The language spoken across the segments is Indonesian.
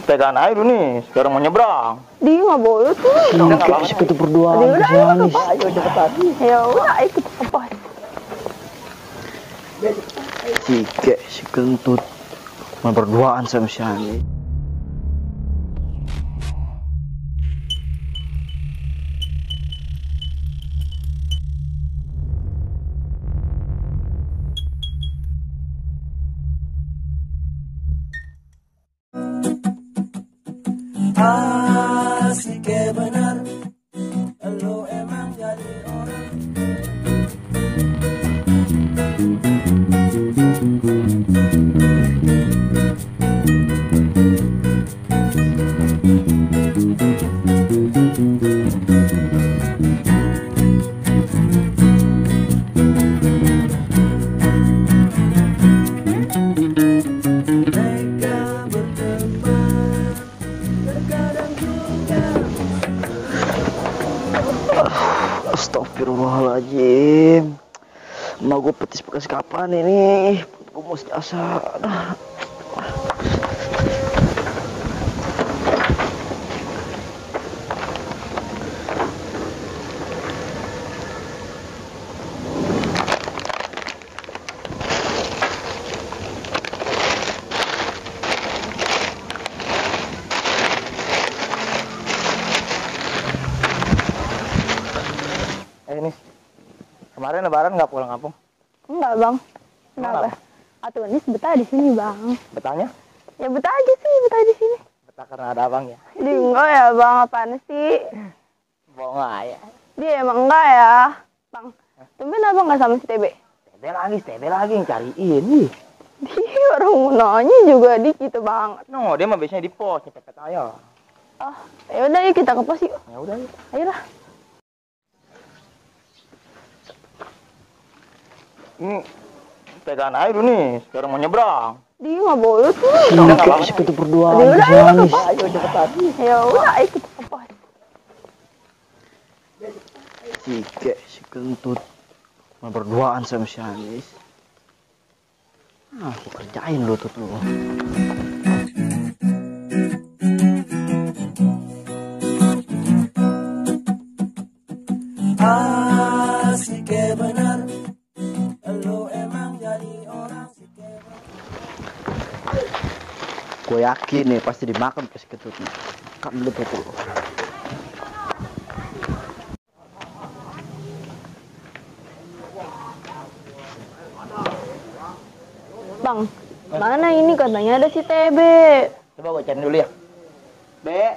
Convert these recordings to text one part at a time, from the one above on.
Pegangan air dulu nih, sekarang mau nyebrang. Dia nggak boleh tuh. Kita berdua. Ayo cepetan. Ya udah, ayo kita apa? Si kentut mau berduaan sama si Ani. Asik benar, lo emang jadi orang. Astagfirullahaladzim. Mau gue petis bekas kapan ini? Gue mesti asa. Nis, kemarin lebaran nggak pulang kampung? Enggak bang. Kenapa? Atuh Nis betah di sini bang. Betahnya? Ya betah aja sih, betah di sini. Betah karena ada abang ya? Dia enggak ya bang, apaan sih? Bohong aja. Dia emang enggak ya bang. Tumben abang nggak sama si TB? TB lagi yang cariin nih. Dia orang mau nanya juga dikit banget. No, dia mah biasanya di pos, nyepet aja. Oh, ya udah yuk kita ke pos yuk. Ya udah yuk. Ayolah. Pegangan air dulu nih, sekarang mau nyebrang. Dia nggak boleh tuh. Kita berdua. Ya udah, Ayo cepetan. Ya udah, ayo kita ke pos. Si kentut mau berduaan sama si Anis. Aku kerjain lu tuh. Asik benar, lo emang jadi orang. Gue yakin nih pasti dimakan pas ketutnya. Kan dulu tuh. Bang, mana ini katanya ada si TB. Coba gue cari dulu ya. Be.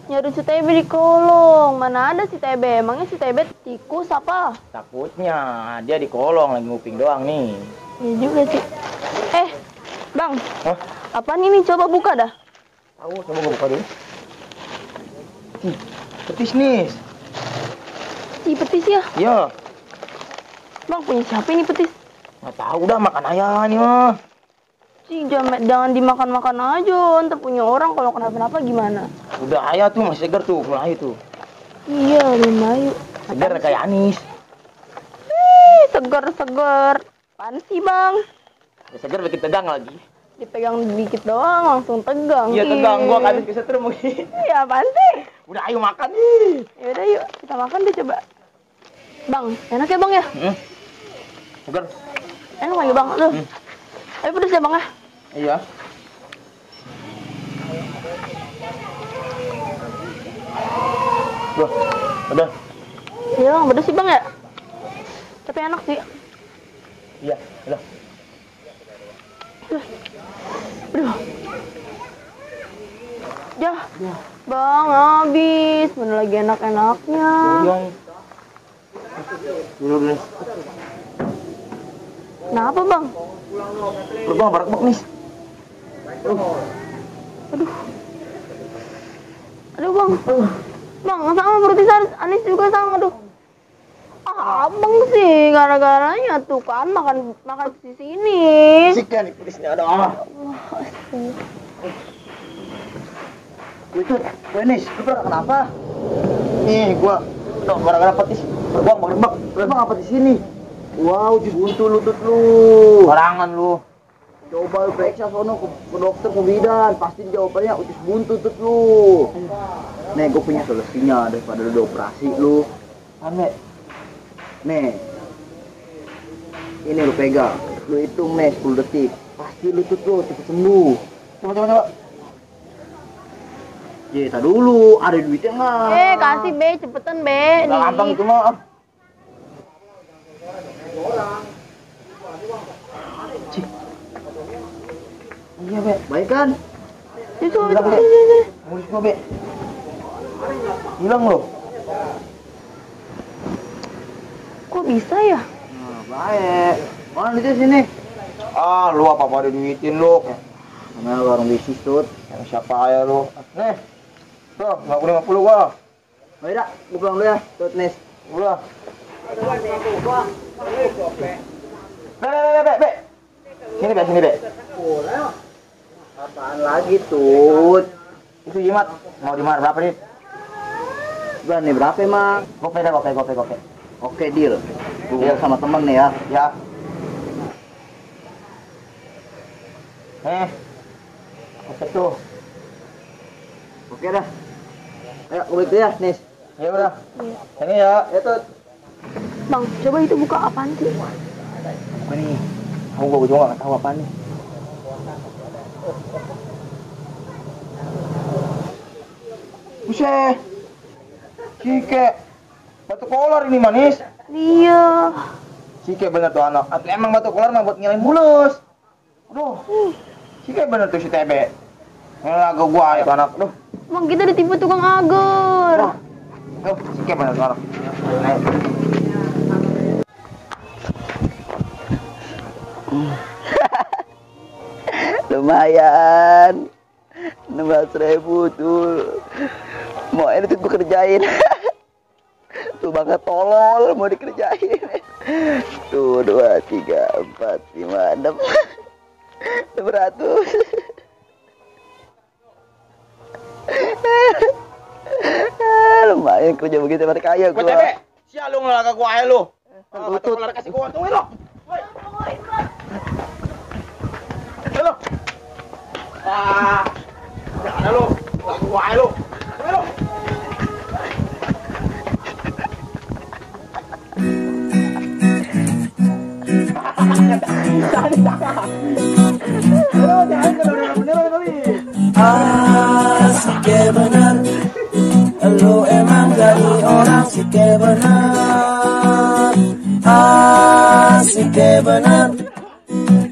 Nyari si TB di kolong. Mana ada si TB? Emangnya si TB tikus apa? Takutnya dia di kolong lagi nguping doang nih. Iya juga sih. Bang. Hah? Apaan ini? Coba buka dah. Tahu, coba gue buka dulu. Petis nih. Si petis ya? Iya. Bang, punya siapa ini petis? Nggak tahu dah, makan ayah nih mah. Jangan dimakan-makan aja. Ntar punya orang kalau kenapa-napa gimana? Udah ayah tuh masih segar tuh, pulang aja tuh. Iya, lumayan. Segar kayak Anis. Seger. Apaan sih bang? Ya, segar bikin tegang lagi. Dipegang dikit doang langsung tegang. Iya tegang, gua kan kesetrum mungkin. Iya apaan sih? Udah ayo makan nih. Yaudah yuk, kita makan deh coba. Bang, enak ya bang ya? Segar. Enak lagi bang, tuh. Ayo pedes ya bang ya? Iya. Udah. Iya bang, pedes sih bang ya? Tapi enak sih. Iya, udah. Aduh. Ya, bang habis. Mana lagi enak-enaknya. Dulu. Kenapa bang? Perut gua barak nih. Aduh bang. Bang, sama perut Anis juga sama, aduh. Abang sih, gara-garanya tuh kan makan di sini. Sikan nih pedisnya, aduh. Itu, Nis, lu pernah kenapa? Nih, gua gara-gara petis, terbang, bang, apa di sini? Wow, ucus buntu lutut lu. Barangan lu. Coba lu periksa sono ke dokter ke bidan, pasti jawabannya ucus buntu tut lu. Nih, gue punya solusinya daripada lu operasi lu. Aneh. Nih. Ini lu pegang, lu hitung nih 10 detik. Pasti lutut lu cepet sembuh. Coba. Ye, tar dulu, ada duitnya nggak? Kasih be, cepetan be. Nggak gampang itu mah. Iya, Be. Baik kan? Itu. Mulus gua, Be. Hilang lo. Kok bisa ya? Nah, baik. Mana duitnya sini? Ah, lu apa-apa ada duitin lu. Namanya warung bisnis tut. Yang siapa ya lu? Nih. Tuh, 50 gua. Oh iya, gue pulang dulu ya, tut Nis. Udah. Be. Sini, Be. Apaan lagi tut? Itu jimat. Mau dimana berapa nih? Bulan nih berapa emang? Gope dah, gope. Oke, deal. Deal sama temen nih ya. Ya. Oke tuh. Oke dah. Ayo, gue balik dulu ya, Nis. Ya udah. Ini ya. Ya tut. Bang, coba itu buka apaan sih? Apa nih? Gua juga nggak tahu apa nih. Buset. Cike. Batu kolar ini manis. Iya. Cike bener tuh anak. Emang batu kolar mah buat ngilangin mulus. Aduh. Cike bener tuh si Tebe. Ngelago gua itu anak. Aduh. Bang, kita ditipu tukang agar. Tuh, Cike bener tuh anak. Ayo. Lumayan. 16.000 tuh. Mau ini tuh gue kerjain. Tuh banget tolol mau dikerjain. Tuh 2, 3, 4, 5, 6. 600. Lumayan kerja begitu pada kaya Gua gua. Tebe. Sial lu ngelaga gua aja lu. Batu kolar kasih gua tungguin lo. Halo. Jangan lu. Gua aja lu. Halo. Asik benar, lu emang jadi orang sih benar. Asik benar,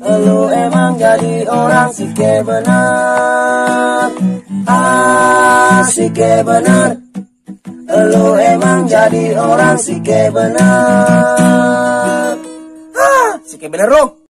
lu emang jadi orang sih benar. Asik benar, lu emang jadi orang sih benar. Sih benar, Rom.